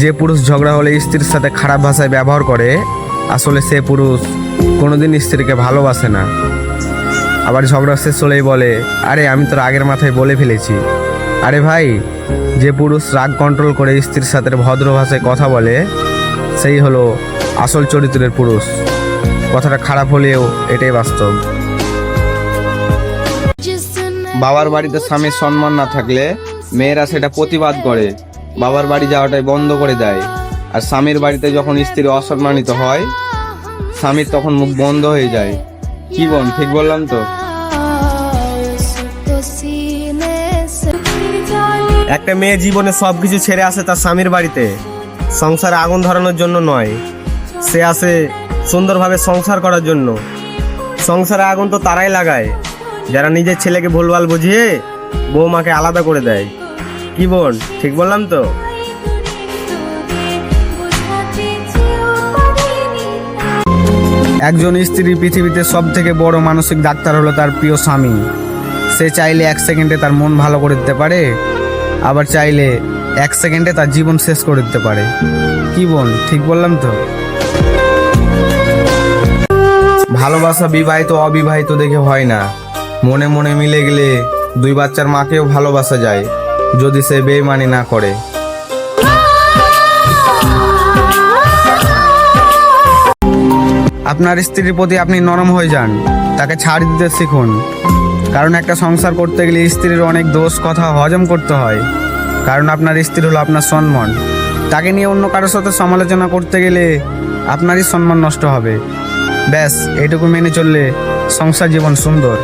যে পুরুষ ঝগড়া হলে স্ত্রীর সাথে খারাপ ভাষায় ব্যবহার করে, আসলে সে পুরুষ কোনোদিন স্ত্রীকে ভালোবাসে না। আবার ঝগড়া শেষ হলেই বলে, আরে আমি তোর আগের মাথায় বলে ফেলেছি। আরে ভাই, যে পুরুষ রাগ কন্ট্রোল করে স্ত্রীর সাথে ভদ্র ভাষায় কথা বলে, সেই হলো আসল চরিত্রের পুরুষ। কথাটা খারাপ হলেও এটাই বাস্তব। বাবার বাড়িতে স্বামীর সম্মান না থাকলে মেয়েরা সেটা প্রতিবাদ করে, বাবার বাড়ি যাওয়াটাই বন্ধ করে দেয়। আর স্বামীর বাড়িতে যখন স্ত্রী অসম্মানিত হয়, স্বামীর তখন মুখ বন্ধ হয়ে যায়। কি বোন, ঠিক বললাম তো? একটা মেয়ে জীবনে সবকিছু ছেড়ে আসে তার স্বামীর বাড়িতে, সংসারে আগুন ধরানোর জন্য নয়, সে আসে সুন্দরভাবে সংসার করার জন্য। সংসারে আগুন তো তারাই লাগায় যারা নিজের ছেলেকে ভুলভাল বুঝিয়ে বৌমাকে আলাদা করে দেয়। কি বোন, ঠিক বললাম তো? একজন স্ত্রী পৃথিবীতে সব থেকে বড় মানসিক ডাক্তার হলো তার প্রিয় স্বামী। সে চাইলে 1 সেকেন্ডে তার মন ভালো করে দিতে পারে, আবার চাইলে 1 সেকেন্ডে তার জীবন শেষ করে দিতে পারে। কি বোন, ঠিক বললাম তো? ভালোবাসা বিবাহিত অবিবাহিত দেখে হয় না, মনে মনে মিলে গেলে 2 বাচ্চার মাকেও ভালোবাসা যায়, যদি সে বেইমানি না করে। আপনার স্ত্রীর প্রতি আপনি নরম হয়ে যান, তাকে ছাড় দিতে শিখুন। কারণ একটা সংসার করতে গেলে স্ত্রীর অনেক দোষ কথা হজম করতে হয়। কারণ আপনার স্ত্রী হলো আপনার সম্মান। তাকে নিয়ে অন্য কারোর সাথে সমালোচনা করতে গেলে আপনারই সম্মান নষ্ট হবে। ব্যাস, এইটুকু মেনে চললে সংসার জীবন সুন্দর।